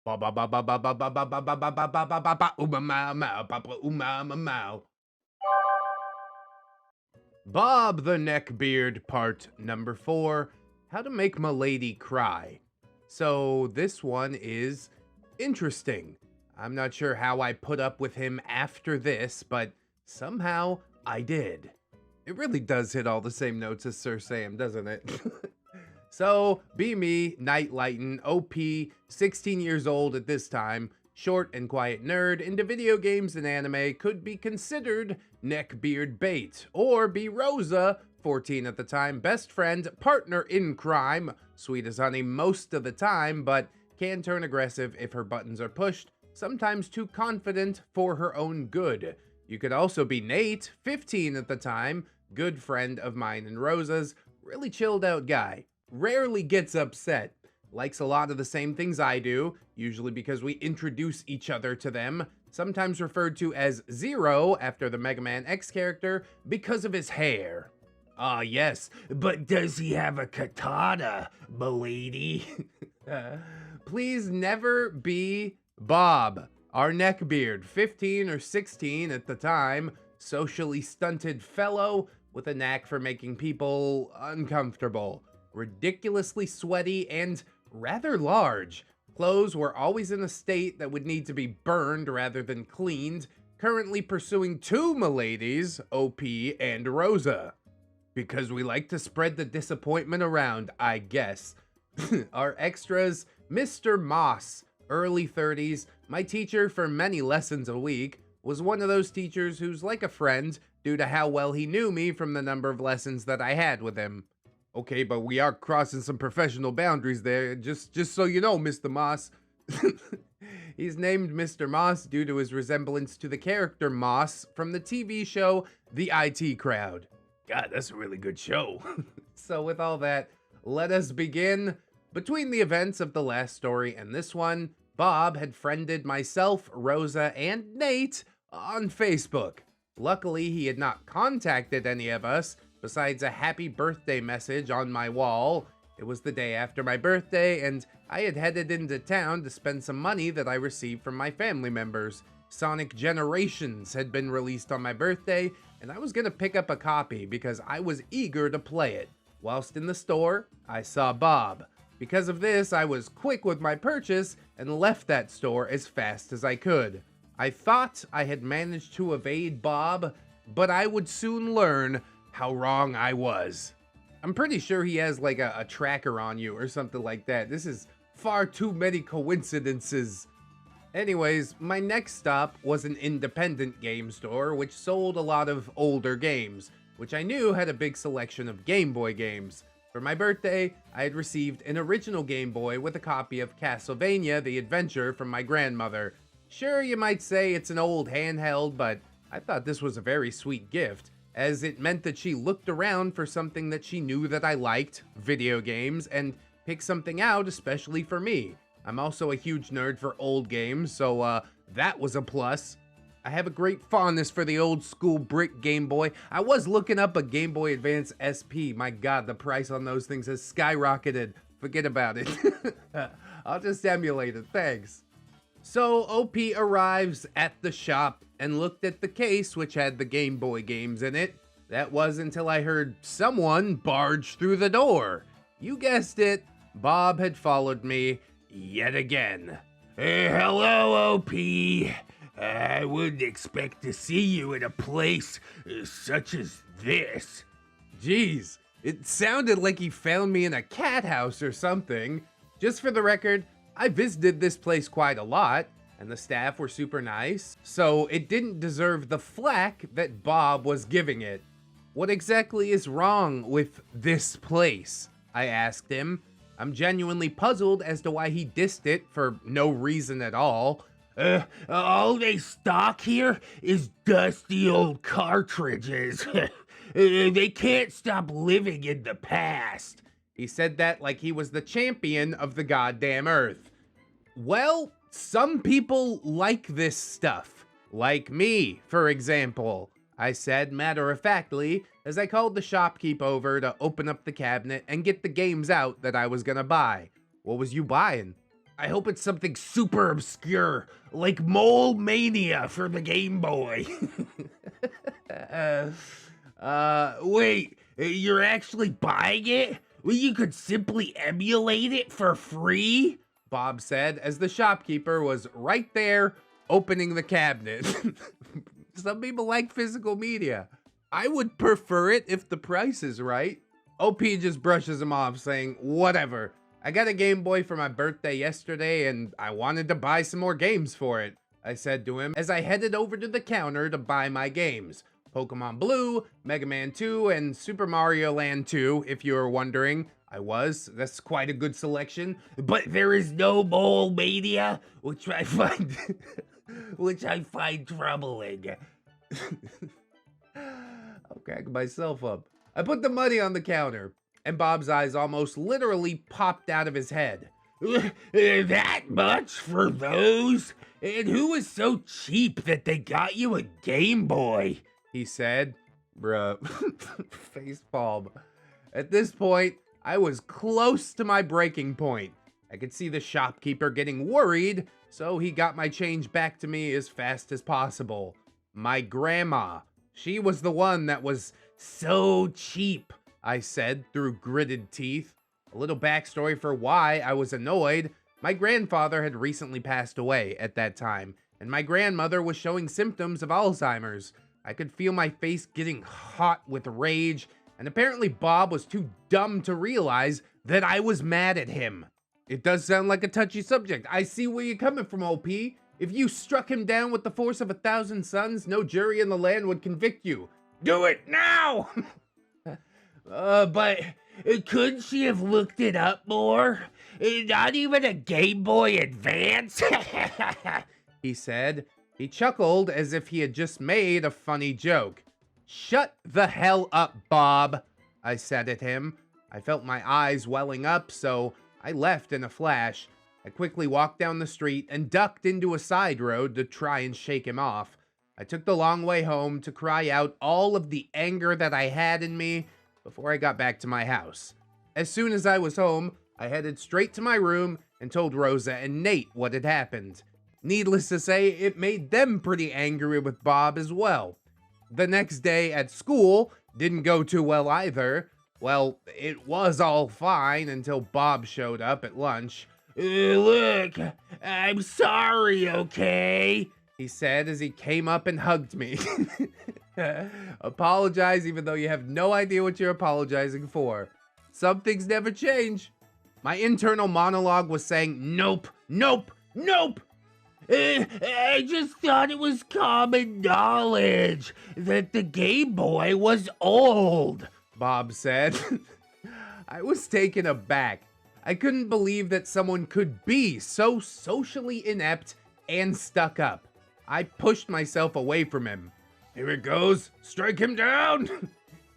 Ba ba ba ba ba ba ba ba ba ba ba ba ba ba ba ba uma mau mau papa uma ma mau. Bob the Neckbeard part number 4, how to make my lady cry. So this one is interesting. I'm not sure how I put up with him after this, but somehow I did. It really does hit all the same notes as Sir Sam, doesn't it? So, be me, Night Lightin', OP, 16 years old at this time, short and quiet nerd into video games and anime, could be considered neckbeard bait, or be Rosa, 14 at the time, best friend, partner in crime, sweet as honey most of the time, but can turn aggressive if her buttons are pushed, sometimes too confident for her own good. You could also be Nate, 15 at the time, good friend of mine and Rosa's, really chilled out guy. Rarely gets upset, likes a lot of the same things I do, usually because we introduce each other to them, sometimes referred to as Zero after the Mega Man X character because of his hair. Ah yes, but does he have a katana, m'lady? Please never be Bob, our neckbeard, 15 or 16 at the time, socially stunted fellow with a knack for making people uncomfortable. Ridiculously sweaty and rather large. Clothes were always in a state that would need to be burned rather than cleaned. Currently pursuing two m'ladies, OP and Rosa. Because we like to spread the disappointment around, I guess. Our extras, Mr. Moss, early 30s, my teacher for many lessons a week, was one of those teachers who's like a friend due to how well he knew me from the number of lessons that I had with him. Okay, but we are crossing some professional boundaries there, just so you know, Mr. Moss. He's named Mr. Moss due to his resemblance to the character Moss from the TV show The IT Crowd. God, that's a really good show. So with all that, let us begin. Between the events of the last story and this one, Bob had friended myself, Rosa, and Nate on Facebook. Luckily, he had not contacted any of us, besides a happy birthday message on my wall. It was the day after my birthday, and I had headed into town to spend some money that I received from my family members. Sonic Generations had been released on my birthday, and I was gonna pick up a copy because I was eager to play it. Whilst in the store, I saw Bob. Because of this, I was quick with my purchase and left that store as fast as I could. I thought I had managed to evade Bob, but I would soon learn how wrong I was. I'm pretty sure he has like a tracker on you or something like that. This is far too many coincidences. Anyways, my next stop was an independent game store which sold a lot of older games, which I knew had a big selection of Game Boy games. For my birthday, I had received an original Game Boy with a copy of Castlevania The Adventure from my grandmother. Sure, you might say it's an old handheld, but I thought this was a very sweet gift, as it meant that she looked around for something that she knew that I liked, video games, and picked something out especially for me. I'm also a huge nerd for old games, so that was a plus. I have a great fondness for the old school brick Game Boy. I was looking up a Game Boy Advance SP. My god, the price on those things has skyrocketed. Forget about it. I'll just emulate it, thanks. So OP arrives at the shop and looked at the case which had the Game Boy games in it. That was until I heard someone barge through the door. You guessed it, Bob had followed me yet again. Hello, OP. I wouldn't expect to see you in a place such as this. Jeez, it sounded like he found me in a cat house or something. Just for the record, I visited this place quite a lot, and the staff were super nice, so it didn't deserve the flack that Bob was giving it. What exactly is wrong with this place? I asked him. I'm genuinely puzzled as to why he dissed it for no reason at all. All they stock here is dusty old cartridges. They can't stop living in the past. He said that like he was the champion of the goddamn earth. Well, some people like this stuff. Like me, for example, I said matter-of-factly as I called the shopkeep over to open up the cabinet and get the games out that I was gonna buy. What was you buying? I hope it's something super obscure, like Mole Mania for the Game Boy. Wait, you're actually buying it? Well, you could simply emulate it for free? Bob said as the shopkeeper was right there opening the cabinet. Some people like physical media. I would prefer it if the price is right. OP just brushes him off, saying, whatever. I got a Game Boy for my birthday yesterday and I wanted to buy some more games for it, I said to him as I headed over to the counter to buy my games. Pokemon Blue, Mega Man 2, and Super Mario Land 2, if you were wondering. That's quite a good selection. But there is no Mole Mania, which I find troubling. I'll crack myself up. I put the money on the counter, and Bob's eyes almost literally popped out of his head. That much for those? And who was so cheap that they got you a Game Boy? He said. Bruh. Facepalm. At this point, I was close to my breaking point. I could see the shopkeeper getting worried, so he got my change back to me as fast as possible. My grandma. She was the one that was so cheap, I said through gritted teeth. A little backstory for why I was annoyed. My grandfather had recently passed away at that time, and my grandmother was showing symptoms of Alzheimer's. I could feel my face getting hot with rage, and apparently Bob was too dumb to realize that I was mad at him. It does sound like a touchy subject. I see where you're coming from, OP. If you struck him down with the force of 1,000 suns, no jury in the land would convict you. Do it now! But couldn't she have looked it up more? Not even a Game Boy Advance? He said. He chuckled as if he had just made a funny joke. Shut the hell up, Bob, I said at him. I felt my eyes welling up, so I left in a flash. I quickly walked down the street and ducked into a side road to try and shake him off. I took the long way home to cry out all of the anger that I had in me before I got back to my house. As soon as I was home, I headed straight to my room and told Rosa and Nate what had happened. Needless to say, it made them pretty angry with Bob as well. The next day at school didn't go too well either. Well, it was all fine until Bob showed up at lunch. Look, I'm sorry, okay? He said as he came up and hugged me. Apologize even though you have no idea what you're apologizing for. Some things never change. My internal monologue was saying, nope, nope, nope. I just thought it was common knowledge that the Game Boy was old, Bob said. I was taken aback. I couldn't believe that someone could be so socially inept and stuck up. I pushed myself away from him. Here it goes. Strike him down.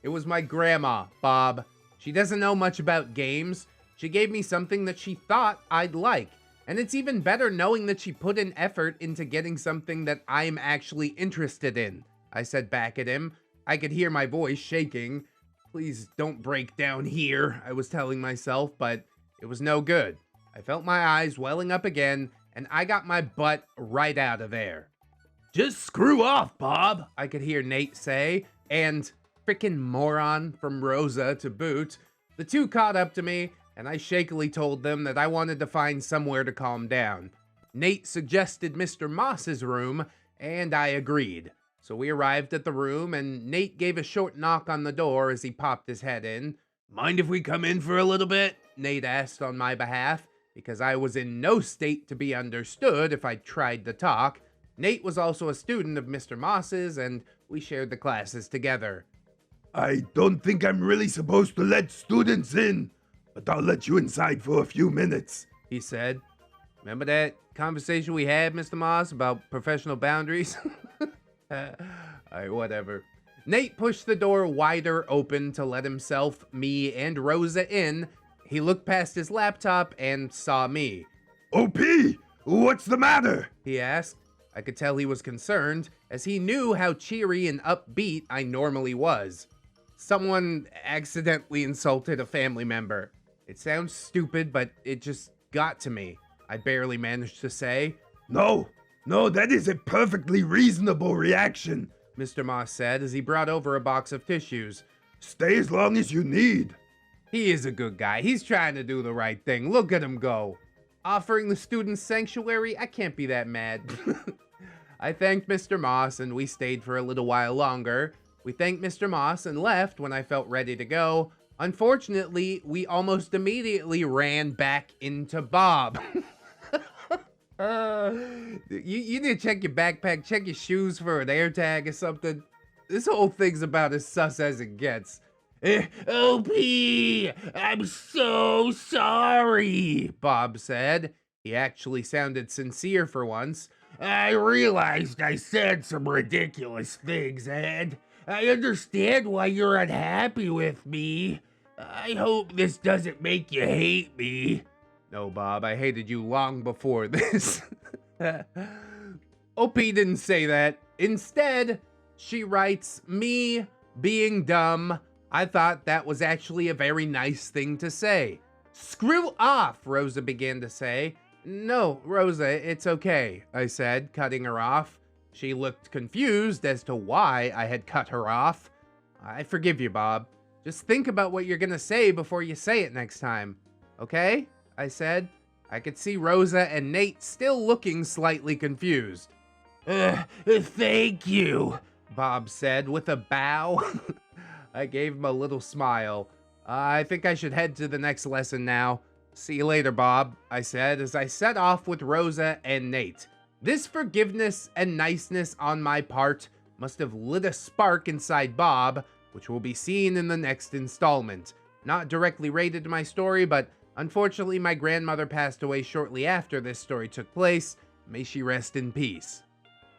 It was my grandma, Bob. She doesn't know much about games. She gave me something that she thought I'd like. And it's even better knowing that she put an effort into getting something that I'm actually interested in, I said back at him. I could hear my voice shaking. Please don't break down here, I was telling myself, but it was no good. I felt my eyes welling up again, and I got my butt right out of there. Just screw off, Bob, I could hear Nate say, and frickin' moron from Rosa to boot. The two caught up to me, and I shakily told them that I wanted to find somewhere to calm down. Nate suggested Mr. Moss's room, and I agreed. So we arrived at the room, and Nate gave a short knock on the door as he popped his head in. Mind if we come in for a little bit? Nate asked on my behalf, because I was in no state to be understood if I tried to talk. Nate was also a student of Mr. Moss's, and we shared the classes together. I don't think I'm really supposed to let students in, but I'll let you inside for a few minutes, he said. Remember that conversation we had, Mr. Moss, about professional boundaries? Alright, whatever. Nate pushed the door wider open to let himself, me, and Rosa in. He looked past his laptop and saw me. OP, what's the matter? He asked. I could tell he was concerned, as he knew how cheery and upbeat I normally was. Someone accidentally insulted a family member. It sounds stupid, but it just got to me. I barely managed to say. No, that is a perfectly reasonable reaction, Mr. Moss said as he brought over a box of tissues. Stay as long as you need. He is a good guy. He's trying to do the right thing. Look at him go. Offering the students sanctuary? I can't be that mad. I thanked Mr. Moss and we stayed for a little while longer. We thanked Mr. Moss and left when I felt ready to go. Unfortunately, we almost immediately ran back into Bob. You need to check your backpack, check your shoes for an air tag or something. This whole thing's about as sus as it gets. OP, I'm so sorry, Bob said. He actually sounded sincere for once. I realized I said some ridiculous things, and I understand why you're unhappy with me. I hope this doesn't make you hate me. No, Bob, I hated you long before this. OP didn't say that. Instead, she writes, me being dumb. I thought that was actually a very nice thing to say. Screw off, Rosa began to say. No, Rosa, it's okay, I said, cutting her off. She looked confused as to why I had cut her off. I forgive you, Bob. Just think about what you're gonna say before you say it next time. Okay? I said. I could see Rosa and Nate still looking slightly confused. Thank you, Bob said with a bow. I gave him a little smile. I think I should head to the next lesson now. See you later, Bob, I said as I set off with Rosa and Nate. This forgiveness and niceness on my part must have lit a spark inside Bob, which will be seen in the next installment. Not directly related to my story, but unfortunately my grandmother passed away shortly after this story took place. May she rest in peace.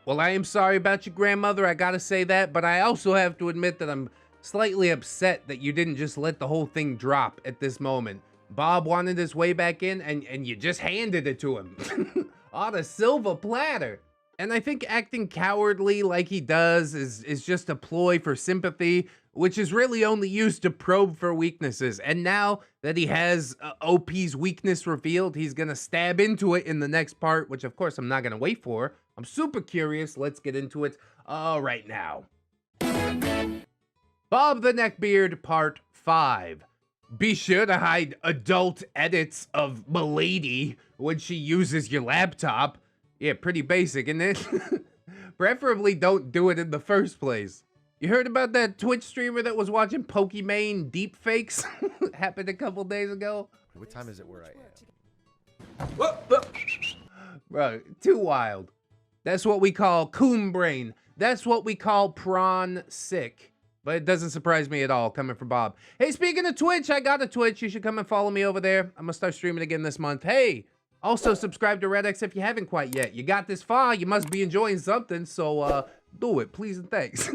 Well, I am sorry about your grandmother, I gotta say that, but I also have to admit that I'm slightly upset that you didn't just let the whole thing drop at this moment. Bob wanted his way back in, and you just handed it to him. On a silver platter. And I think acting cowardly like he does is just a ploy for sympathy, which is really only used to probe for weaknesses. And now that he has OP's weakness revealed, he's gonna stab into it in the next part, which of course I'm not gonna wait for. I'm super curious. Let's get into it right now. Bob the Neckbeard Part 5. Be sure to hide adult edits of Milady when she uses your laptop. Yeah, pretty basic, isn't it? Preferably don't do it in the first place. You heard about that Twitch streamer that was watching Pokimane deepfakes? Happened a couple days ago. What time is it where I am? Whoa. Bro, too wild. That's what we call coon brain. That's what we call prawn sick. But it doesn't surprise me at all coming from Bob. Hey, speaking of Twitch, I got a Twitch. You should come and follow me over there. I'm gonna start streaming again this month. Hey, also subscribe to ReddX if you haven't quite yet. You got this far, you must be enjoying something, so do it, please and thanks.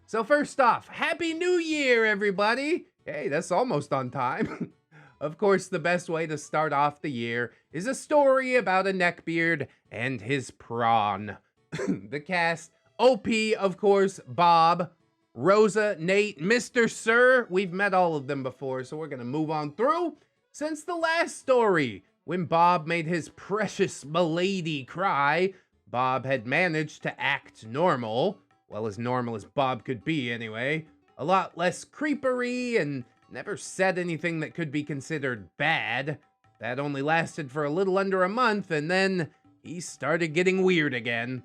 So first off, Happy New Year, everybody. Hey, that's almost on time. Of course, the best way to start off the year is a story about a neckbeard and his prawn. The cast, OP, of course, Bob, Rosa, Nate, Mr. Sir. We've met all of them before, so we're gonna move on through. Since the last story, when Bob made his precious Milady cry, Bob had managed to act normal. Well, as normal as Bob could be, anyway. A lot less creepery and never said anything that could be considered bad. That only lasted for a little under a month, and then he started getting weird again.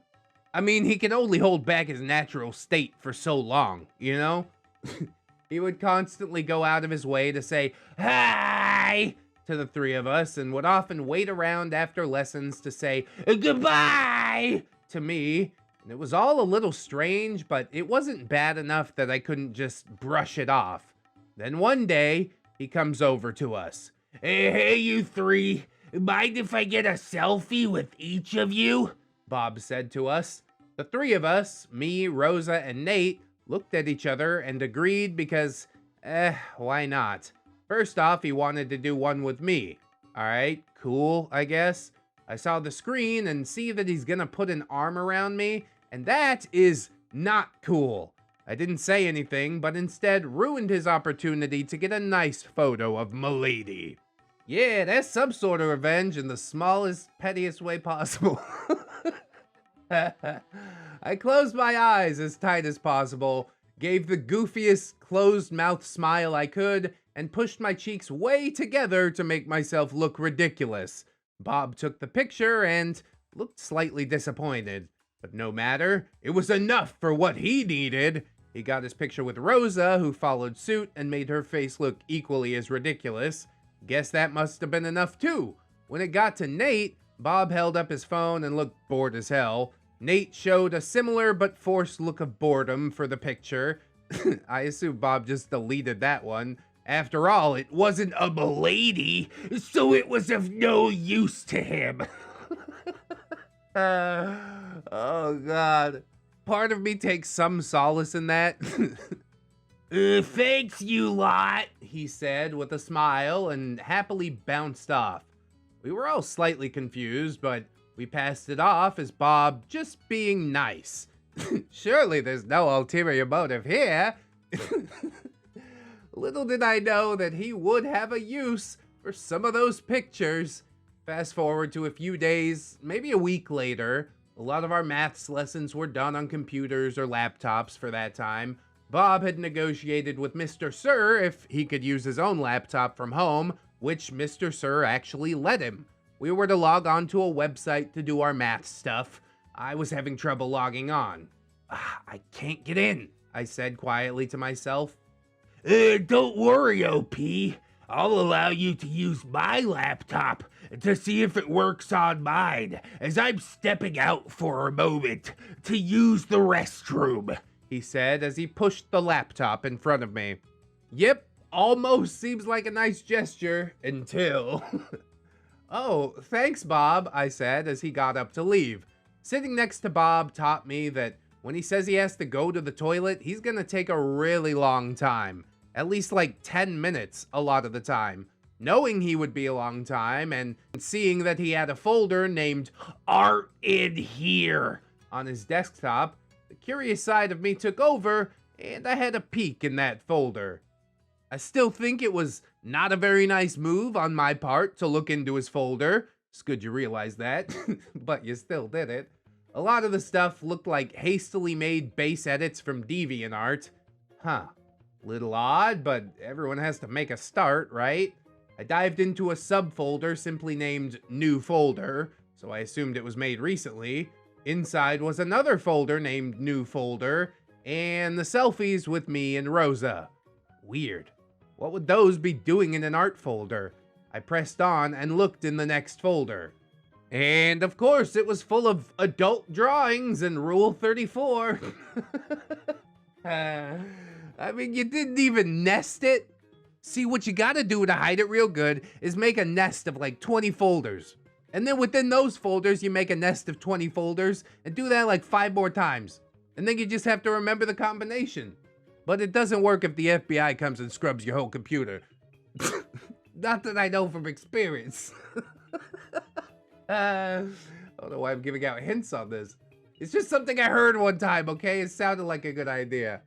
I mean, he can only hold back his natural state for so long, you know? He would constantly go out of his way to say, "Hi!" to the three of us, and would often wait around after lessons to say, "Goodbye!" to me. And it was all a little strange, but it wasn't bad enough that I couldn't just brush it off. Then one day, he comes over to us. Hey, you three. Mind if I get a selfie with each of you? Bob said to us. The three of us, me, Rosa, and Nate, looked at each other and agreed because, why not? First off, he wanted to do one with me. Alright, cool, I guess. I saw the screen and see that he's gonna put an arm around me, and that is not cool. I didn't say anything, but instead ruined his opportunity to get a nice photo of Milady. Yeah, that's some sort of revenge in the smallest, pettiest way possible. I closed my eyes as tight as possible, gave the goofiest closed-mouth smile I could, and pushed my cheeks way together to make myself look ridiculous. Bob took the picture and looked slightly disappointed. But no matter, it was enough for what he needed. He got his picture with Rosa, who followed suit and made her face look equally as ridiculous. Guess that must have been enough too. When it got to Nate, Bob held up his phone and looked bored as hell. Nate showed a similar but forced look of boredom for the picture. I assume Bob just deleted that one. After all, it wasn't a milady, so it was of no use to him. Oh God. Part of me takes some solace in that. Thanks, you lot, he said with a smile and happily bounced off. We were all slightly confused, but we passed it off as Bob just being nice. Surely there's no ulterior motive here. Little did I know that he would have a use for some of those pictures. Fast forward to a few days, maybe a week later. A lot of our maths lessons were done on computers or laptops for that time. Bob had negotiated with Mr. Sir if he could use his own laptop from home, which Mr. Sir actually let him. We were to log on to a website to do our math stuff. I was having trouble logging on. I can't get in, I said quietly to myself. Don't worry, OP. I'll allow you to use my laptop to see if it works on mine, as I'm stepping out for a moment to use the restroom, he said as he pushed the laptop in front of me. Yep, almost seems like a nice gesture until... Oh, thanks, Bob, I said as he got up to leave. Sitting next to Bob taught me that when he says he has to go to the toilet, he's gonna take a really long time. At least like 10 minutes a lot of the time. Knowing he would be a long time and seeing that he had a folder named Art in Here on his desktop, the curious side of me took over and I had a peek in that folder. I still think it was not a very nice move on my part to look into his folder. It's good you realize that, but you still did it. A lot of the stuff looked like hastily made base edits from DeviantArt. Huh. Little odd, but everyone has to make a start, right? I dived into a subfolder simply named New Folder, so I assumed it was made recently. Inside was another folder named New Folder, and the selfies with me and Rosa. Weird. What would those be doing in an art folder? I pressed on and looked in the next folder. And of course, it was full of adult drawings and Rule 34. I mean, you didn't even nest it. See, what you gotta do to hide it real good is make a nest of like 20 folders. And then within those folders, you make a nest of 20 folders and do that like 5 more times. And then you just have to remember the combination. But it doesn't work if the FBI comes and scrubs your whole computer. Not that I know from experience. I don't know why I'm giving out hints on this. It's just something I heard one time, okay? It sounded like a good idea.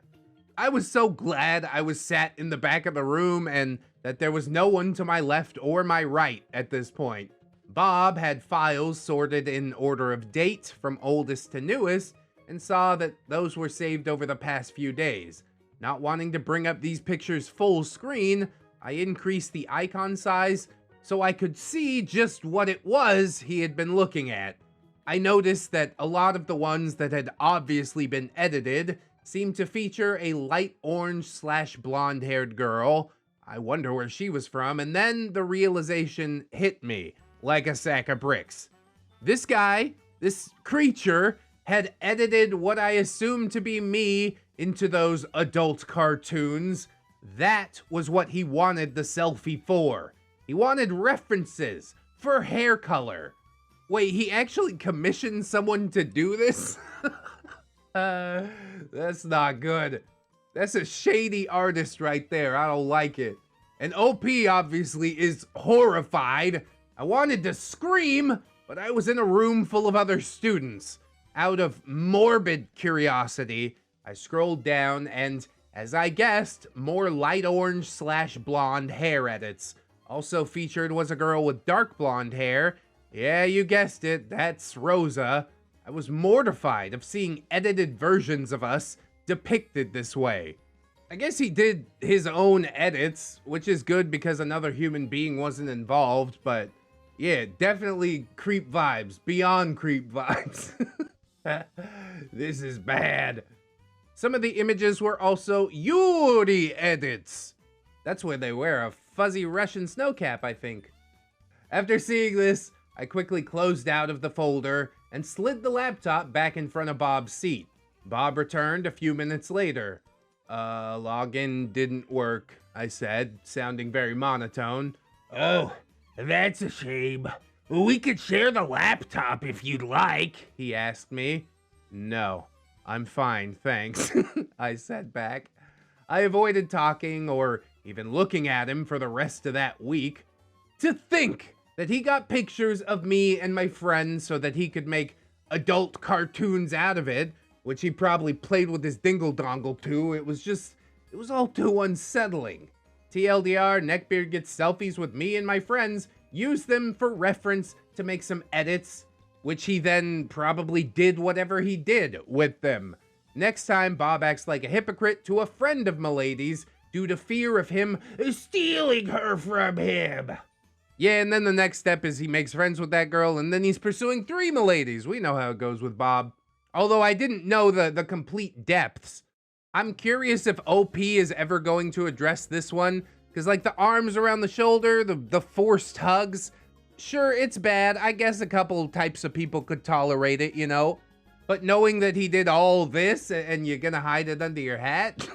I was so glad I was sat in the back of the room and that there was no one to my left or my right at this point. Bob had files sorted in order of date from oldest to newest and saw that those were saved over the past few days. Not wanting to bring up these pictures full screen, I increased the icon size so I could see just what it was he had been looking at. I noticed that a lot of the ones that had obviously been edited seemed to feature a light orange / blonde haired girl. I wonder where she was from, and then the realization hit me like a sack of bricks. This guy, this creature, had edited what I assumed to be me into those adult cartoons. That was what he wanted the selfie for. He wanted references for hair color. Wait, he actually commissioned someone to do this? That's not good. That's a shady artist right there. I don't like it. And OP obviously is horrified. I wanted to scream, but I was in a room full of other students. Out of morbid curiosity, I scrolled down and, as I guessed, more light orange / blonde hair edits. Also featured was a girl with dark blonde hair. Yeah, you guessed it, that's Rosa. I was mortified of seeing edited versions of us depicted this way. I guess he did his own edits, which is good because another human being wasn't involved, but yeah, definitely creep vibes, beyond creep vibes. This is bad. Some of the images were also Yuri edits. That's where they wear a fuzzy Russian snow cap, I think. After seeing this, I quickly closed out of the folder and slid the laptop back in front of Bob's seat. Bob returned a few minutes later. Login didn't work, I said, sounding very monotone. Oh, that's a shame. We could share the laptop if you'd like, he asked me. No, I'm fine, thanks, I said back. I avoided talking or even looking at him for the rest of that week. To think that he got pictures of me and my friends so that he could make adult cartoons out of it, which he probably played with his dingle-dongle to. It was all too unsettling. TLDR, Neckbeard gets selfies with me and my friends, use them for reference to make some edits, which he then probably did whatever he did with them. Next time, Bob acts like a hypocrite to a friend of Milady's due to fear of him stealing her from him. Yeah, and then the next step is he makes friends with that girl, and then he's pursuing 3 Miladys. We know how it goes with Bob. Although I didn't know the complete depths. I'm curious if OP is ever going to address this one, because like the arms around the shoulder, the forced hugs, sure, it's bad. I guess a couple types of people could tolerate it, you know? But knowing that he did all this and you're gonna hide it under your hat,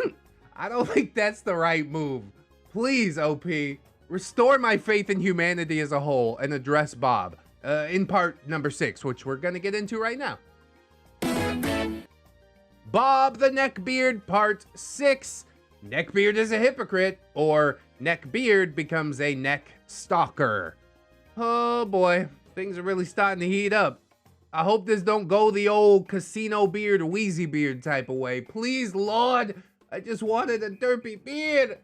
I don't think that's the right move. Please, OP, restore my faith in humanity as a whole and address Bob in part number 6, which we're gonna get into right now. Bob the Neckbeard, part 6. Neckbeard is a hypocrite, or Neckbeard becomes a neck stalker. Oh boy, things are really starting to heat up. I hope this don't go the old casino beard, wheezy beard type of way. Please, Lord, I just wanted a derpy beard.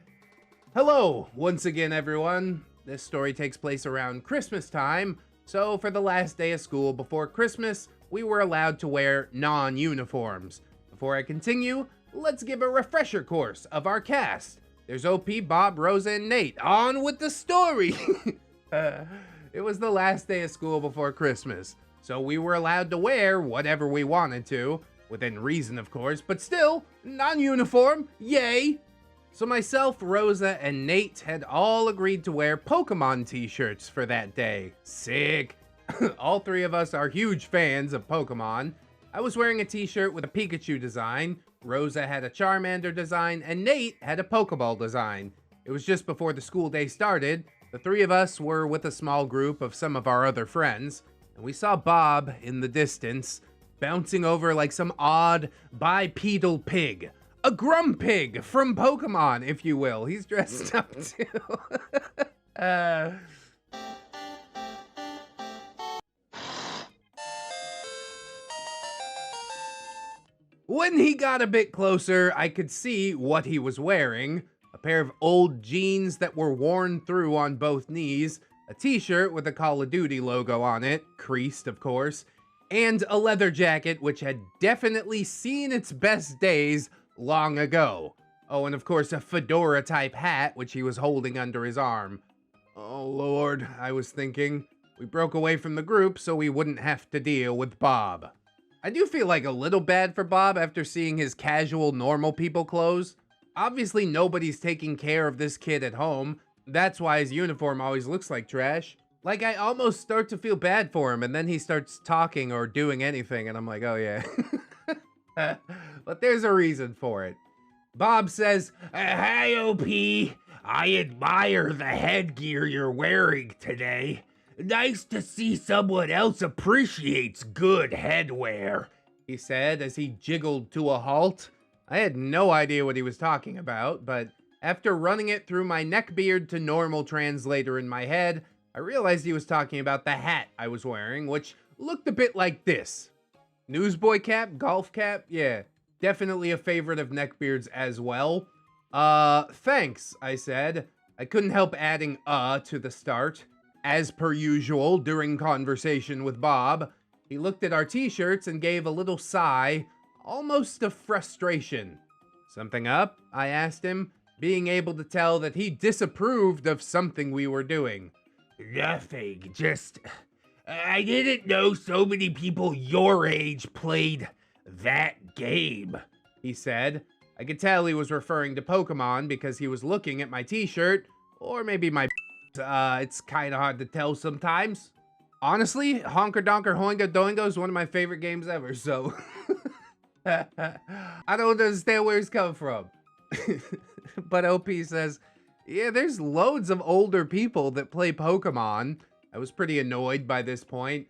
Hello, once again, everyone. This story takes place around Christmas time, so for the last day of school before Christmas, we were allowed to wear non-uniforms. Before I continue, let's give a refresher course of our cast. There's OP, Bob, Rosa, and Nate. On with the story! It was the last day of school before Christmas, so we were allowed to wear whatever we wanted to, within reason of course, but still, non-uniform, yay! So myself, Rosa, and Nate had all agreed to wear Pokemon t-shirts for that day. Sick! All 3 of us are huge fans of Pokemon. I was wearing a t-shirt with a Pikachu design, Rosa had a Charmander design, and Nate had a Pokeball design. It was just before the school day started. The 3 of us were with a small group of some of our other friends, and we saw Bob in the distance, bouncing over like some odd bipedal pig. A Grumpig from Pokemon, if you will. He's dressed up too. When he got a bit closer, I could see what he was wearing. A pair of old jeans that were worn through on both knees, a t-shirt with a Call of Duty logo on it, creased of course, and a leather jacket which had definitely seen its best days long ago. Oh, and of course a fedora type hat which he was holding under his arm. Oh Lord, I was thinking. We broke away from the group so we wouldn't have to deal with Bob. I do feel like a little bad for Bob after seeing his casual, normal people clothes. Obviously, nobody's taking care of this kid at home. That's why his uniform always looks like trash. Like, I almost start to feel bad for him, and then he starts talking or doing anything, and I'm like, oh yeah. But there's a reason for it. Bob says, Hi, OP. I admire the headgear you're wearing today. Nice to see someone else appreciates good headwear, he said as he jiggled to a halt. I had no idea what he was talking about, but after running it through my Neckbeard to normal translator in my head, I realized he was talking about the hat I was wearing, which looked a bit like this. Newsboy cap, golf cap, yeah, definitely a favorite of Neckbeard's as well. Thanks, I said. I couldn't help adding to the start. As per usual, during conversation with Bob, he looked at our t-shirts and gave a little sigh, almost of frustration. Something up? I asked him, being able to tell that he disapproved of something we were doing. Nothing, just... I didn't know so many people your age played that game, he said. I could tell he was referring to Pokemon because he was looking at my t-shirt, or maybe my it's kinda hard to tell sometimes. Honestly, Honker Donker Hoinga Doingo is one of my favorite games ever, so... I don't understand where he's coming from. But OP says, yeah, there's loads of older people that play Pokemon. I was pretty annoyed by this point.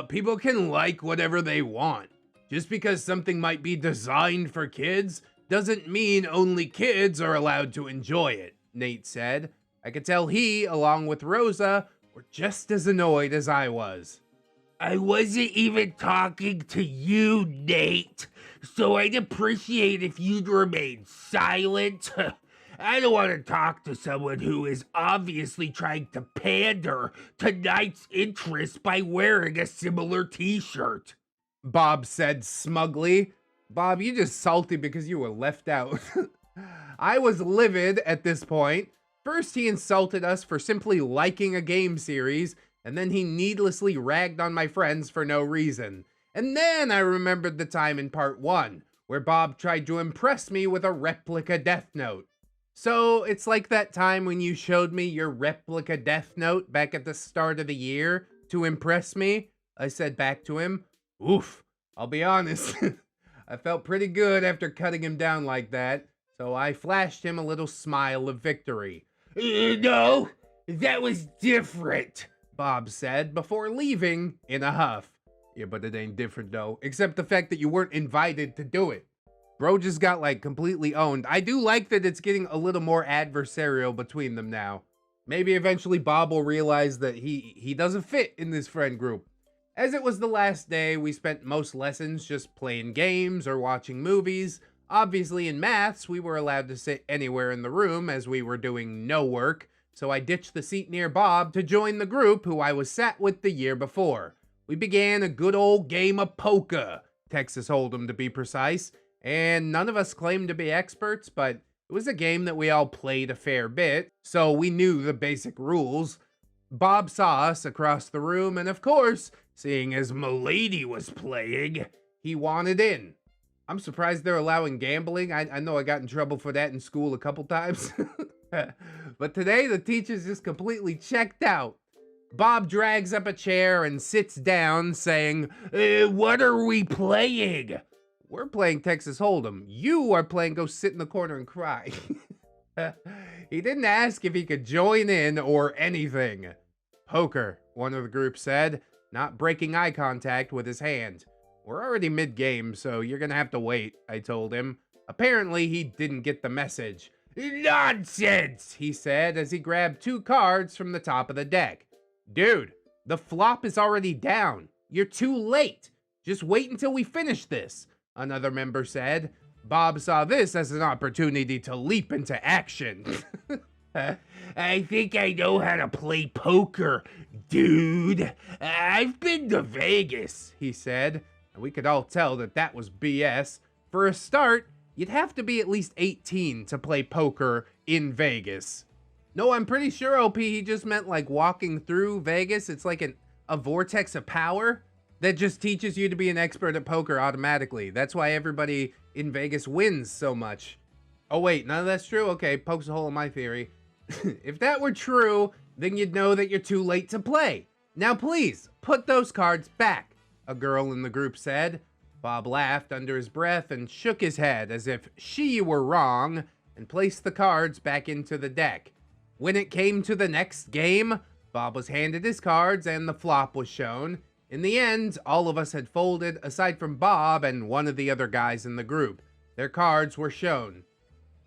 People can like whatever they want. Just because something might be designed for kids doesn't mean only kids are allowed to enjoy it, Nate said. I could tell he, along with Rosa, were just as annoyed as I was. I wasn't even talking to you, Nate, so I'd appreciate if you'd remain silent. I don't want to talk to someone who is obviously trying to pander to Knight's interests by wearing a similar t-shirt, Bob said smugly. Bob, you just salty because you were left out. I was livid at this point. First, he insulted us for simply liking a game series, and then he needlessly ragged on my friends for no reason. And then I remembered the time in part 1, where Bob tried to impress me with a replica Death Note. So it's like that time when you showed me your replica Death Note back at the start of the year to impress me, I said back to him. Oof, I'll be honest. I felt pretty good after cutting him down like that, so I flashed him a little smile of victory. No, that was different, Bob said before leaving in a huff. Yeah, but it ain't different though, except the fact that you weren't invited to do it. Bro just got like completely owned. I do like that it's getting a little more adversarial between them now. Maybe eventually Bob will realize that he doesn't fit in this friend group. As it was the last day, we spent most lessons just playing games or watching movies. Obviously in maths, we were allowed to sit anywhere in the room as we were doing no work, so I ditched the seat near Bob to join the group who I was sat with the year before. We began a good old game of poker, Texas Hold'em to be precise, and none of us claimed to be experts, but it was a game that we all played a fair bit, so we knew the basic rules. Bob saw us across the room, and of course, seeing as Milady was playing, he wanted in. I'm surprised they're allowing gambling. I know I got in trouble for that in school a couple times. But today, the teacher's just completely checked out. Bob drags up a chair and sits down, saying, what are we playing? We're playing Texas Hold'em. You are playing Go Sit in the Corner and Cry. He didn't ask if he could join in or anything. Poker, one of the group said, not breaking eye contact with his hand. We're already mid-game, so you're gonna have to wait, I told him. Apparently, he didn't get the message. Nonsense, he said as he grabbed 2 cards from the top of the deck. Dude, the flop is already down. You're too late. Just wait until we finish this, another member said. Bob saw this as an opportunity to leap into action. I think I know how to play poker, dude. I've been to Vegas, he said. And we could all tell that that was BS. For a start, you'd have to be at least 18 to play poker in Vegas. No, I'm pretty sure, OP, he just meant like walking through Vegas. It's like a vortex of power that just teaches you to be an expert at poker automatically. That's why everybody in Vegas wins so much. Oh wait, none of that's true? Okay, pokes a hole in my theory. If that were true, then you'd know that you're too late to play. Now please, put those cards back, a girl in the group said. Bob laughed under his breath and shook his head as if she were wrong and placed the cards back into the deck. When it came to the next game, Bob was handed his cards and the flop was shown. In the end, all of us had folded aside from Bob and one of the other guys in the group. Their cards were shown.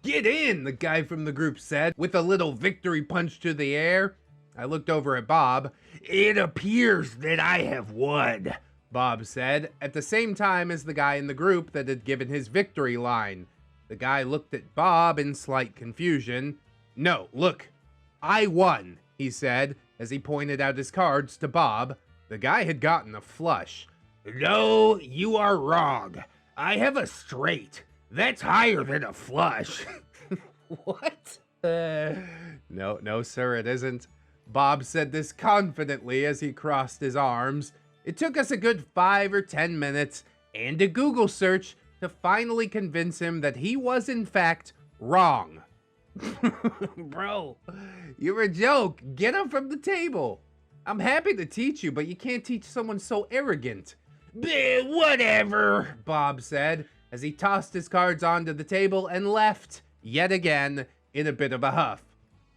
Get in, the guy from the group said, with a little victory punch to the air. I looked over at Bob. It appears that I have won, Bob said, at the same time as the guy in the group that had given his victory line. The guy looked at Bob in slight confusion. No, look, I won, he said as he pointed out his cards to Bob. The guy had gotten a flush. No, you are wrong. I have a straight. That's higher than a flush. What? No, sir, it isn't. Bob said this confidently as he crossed his arms. It took us a good 5 or 10 minutes and a Google search to finally convince him that he was in fact wrong. Bro, you're a joke. Get up from the table. I'm happy to teach you, but you can't teach someone so arrogant. Whatever, Bob said as he tossed his cards onto the table and left, yet again, in a bit of a huff.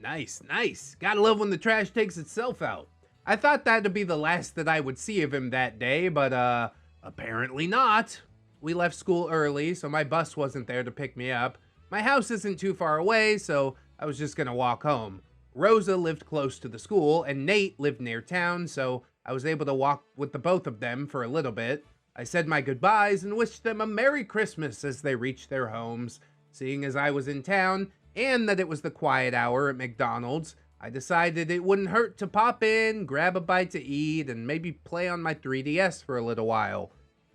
Nice. Gotta love when the trash takes itself out. I thought that'd be the last that I would see of him that day, but apparently not. We left school early, so my bus wasn't there to pick me up. My house isn't too far away, so I was just gonna walk home. Rosa lived close to the school, and Nate lived near town, so I was able to walk with the both of them for a little bit. I said my goodbyes and wished them a Merry Christmas as they reached their homes. Seeing as I was in town, and that it was the quiet hour at McDonald's, I decided it wouldn't hurt to pop in, grab a bite to eat, and maybe play on my 3DS for a little while.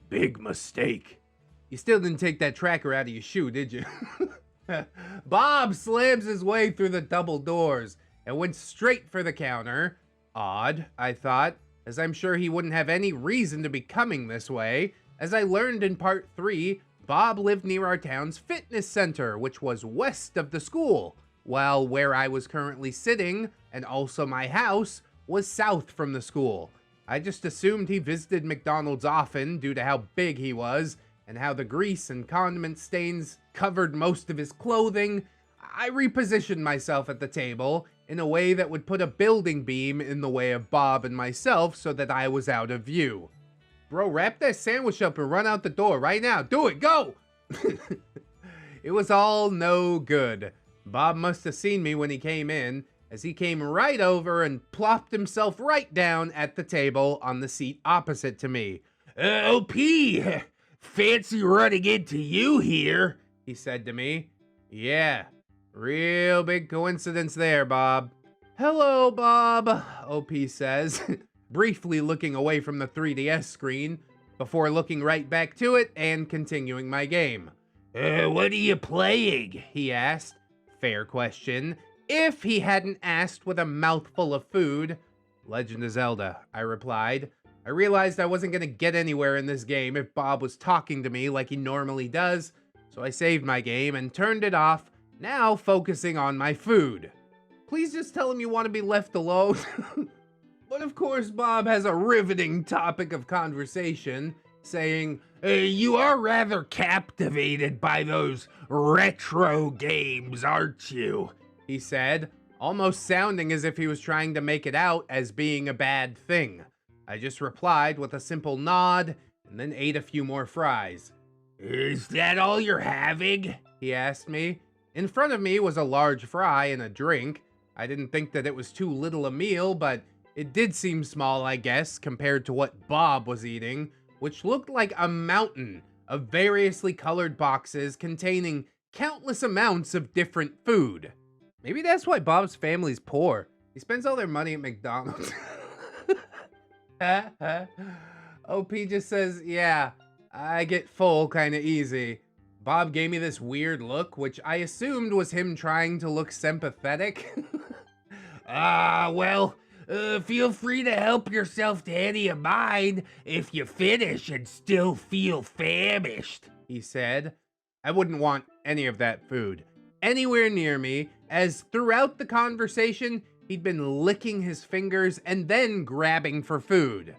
Big mistake. You still didn't take that tracker out of your shoe, did you? Bob slams his way through the double doors and went straight for the counter. Odd, I thought, as I'm sure he wouldn't have any reason to be coming this way. As I learned in part 3, Bob lived near our town's fitness center, which was west of the school, while where I was currently sitting, and also my house, was south from the school. I just assumed he visited McDonald's often due to how big he was, and how the grease and condiment stains covered most of his clothing. I repositioned myself at the table in a way that would put a building beam in the way of Bob and myself so that I was out of view. Bro, wrap that sandwich up and run out the door right now. Do it, go! It was all no good. Bob must have seen me when he came in, as he came right over and plopped himself right down at the table on the seat opposite to me. OP, fancy running into you here, he said to me. Yeah, real big coincidence there, Bob. Hello, Bob, OP says, briefly looking away from the 3DS screen before looking right back to it and continuing my game. What are you playing? He asked. Fair question. If he hadn't asked with a mouthful of food. Legend of Zelda, I replied. I realized I wasn't going to get anywhere in this game if Bob was talking to me like he normally does, so I saved my game and turned it off, now focusing on my food. Please just tell him you want to be left alone. But of course, Bob has a riveting topic of conversation, saying, You are rather captivated by those retro games, aren't you? He said, almost sounding as if he was trying to make it out as being a bad thing. I just replied with a simple nod and then ate a few more fries. Is that all you're having? He asked me. In front of me was a large fry and a drink. I didn't think that it was too little a meal, but it did seem small, I guess, compared to what Bob was eating, which looked like a mountain of variously colored boxes containing countless amounts of different food. Maybe that's why Bob's family's poor. He spends all their money at McDonald's. OP just says, yeah, I get full kinda easy. Bob gave me this weird look, which I assumed was him trying to look sympathetic. Well, feel free to help yourself to any of mine if you finish and still feel famished, he said. I wouldn't want any of that food anywhere near me, as throughout the conversation, he'd been licking his fingers and then grabbing for food.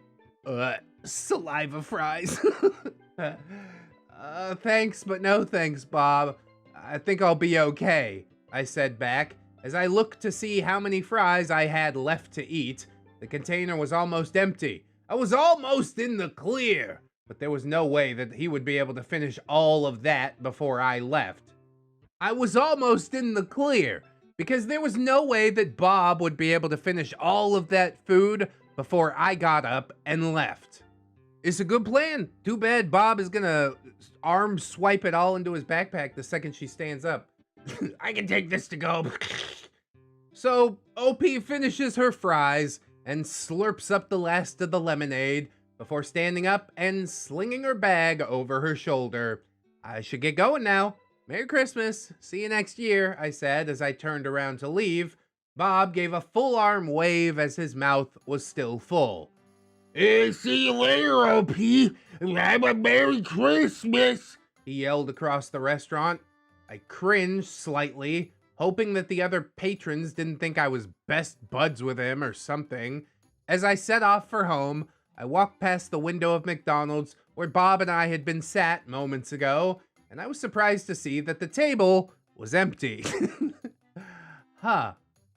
Saliva fries. Thanks, but no thanks, Bob. I think I'll be okay, I said back, as I looked to see how many fries I had left to eat. The container was almost empty. I was almost in the clear, but there was no way that he would be able to finish all of that before I left. I was almost in the clear, because there was no way that Bob would be able to finish all of that food before I got up and left. It's a good plan. Too bad Bob is gonna arm swipe it all into his backpack the second she stands up. I can take this to go. So OP finishes her fries and slurps up the last of the lemonade before standing up and slinging her bag over her shoulder. I should get going now. Merry Christmas. See you next year, I said as I turned around to leave. Bob gave a full arm wave as his mouth was still full. Hey, see you later, OP. Have a Merry Christmas. He yelled across the restaurant. I cringed slightly, hoping that the other patrons didn't think I was best buds with him or something. As I set off for home, I walked past the window of McDonald's where Bob and I had been sat moments ago, and I was surprised to see that the table was empty. Huh.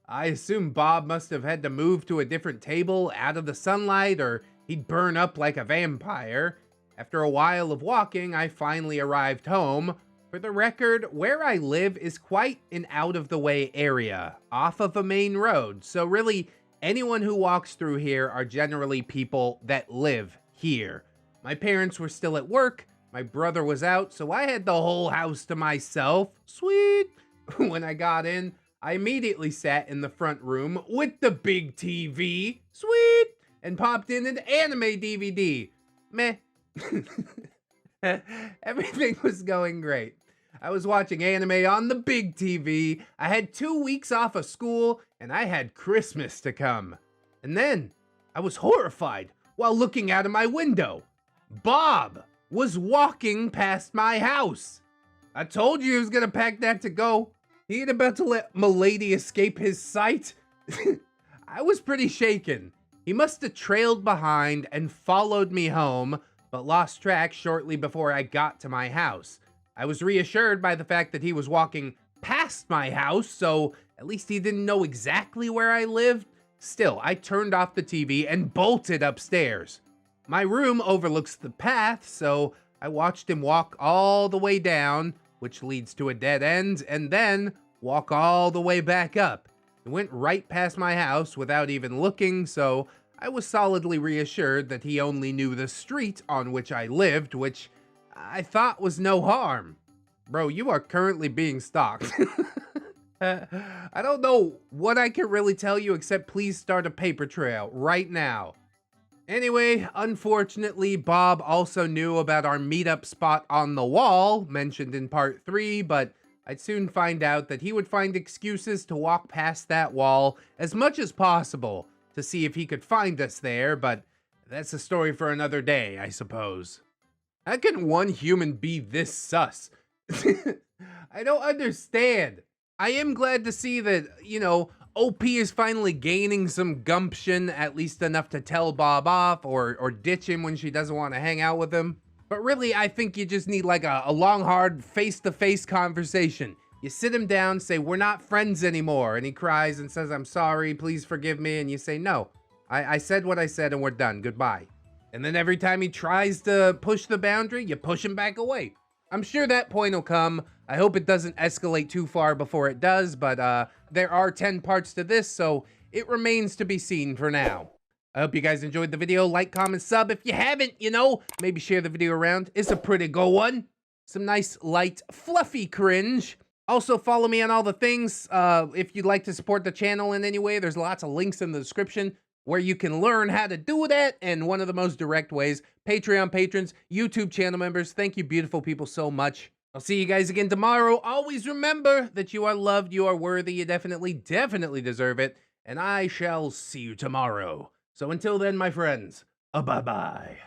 I assume Bob must have had to move to a different table out of the sunlight, or he'd burn up like a vampire. After a while of walking, I finally arrived home. For the record, where I live is quite an out-of-the-way area, off of a main road, so really, anyone who walks through here are generally people that live here. My parents were still at work, my brother was out, so I had the whole house to myself. Sweet! When I got in, I immediately sat in the front room with the big TV. Sweet! And popped in an anime DVD. Meh. Everything was going great. I was watching anime on the big TV, I had 2 weeks off of school, and I had Christmas to come. And then, I was horrified while looking out of my window. Bob was walking past my house. I told you he was gonna pack that to go. He ain't about to let Milady escape his sight. I was pretty shaken. He must have trailed behind and followed me home, but lost track shortly before I got to my house. I was reassured by the fact that he was walking past my house, so at least he didn't know exactly where I lived. Still, I turned off the TV and bolted upstairs. My room overlooks the path, so I watched him walk all the way down, which leads to a dead end, and then walk all the way back up. He went right past my house without even looking, so I was solidly reassured that he only knew the street on which I lived, which I thought was no harm. Bro, you are currently being stalked. I don't know what I can really tell you except please start a paper trail right now. Anyway, unfortunately, Bob also knew about our meetup spot on the wall, mentioned in part 3, but I'd soon find out that he would find excuses to walk past that wall as much as possible to see if he could find us there, but that's a story for another day, I suppose. How can one human be this sus? I don't understand. I am glad to see that, OP is finally gaining some gumption, at least enough to tell Bob off or ditch him when she doesn't want to hang out with him. But really, I think you just need like a long, hard, face-to-face conversation. You sit him down, say, we're not friends anymore. And he cries and says, I'm sorry, please forgive me. And you say, no, I said what I said and we're done. Goodbye. And then every time he tries to push the boundary, you push him back away. I'm sure that point will come. I hope it doesn't escalate too far before it does, but there are 10 parts to this, so it remains to be seen for now. I hope you guys enjoyed the video. Like, comment, sub. If you haven't, maybe share the video around. It's a pretty good one. Some nice, light, fluffy cringe. Also, follow me on all the things. If you'd like to support the channel in any way, there's lots of links in the description where you can learn how to do that. And one of the most direct ways, Patreon patrons, YouTube channel members. Thank you, beautiful people, so much. I'll see you guys again tomorrow. Always remember that you are loved, you are worthy, you definitely deserve it. And I shall see you tomorrow. So until then, my friends, bye-bye.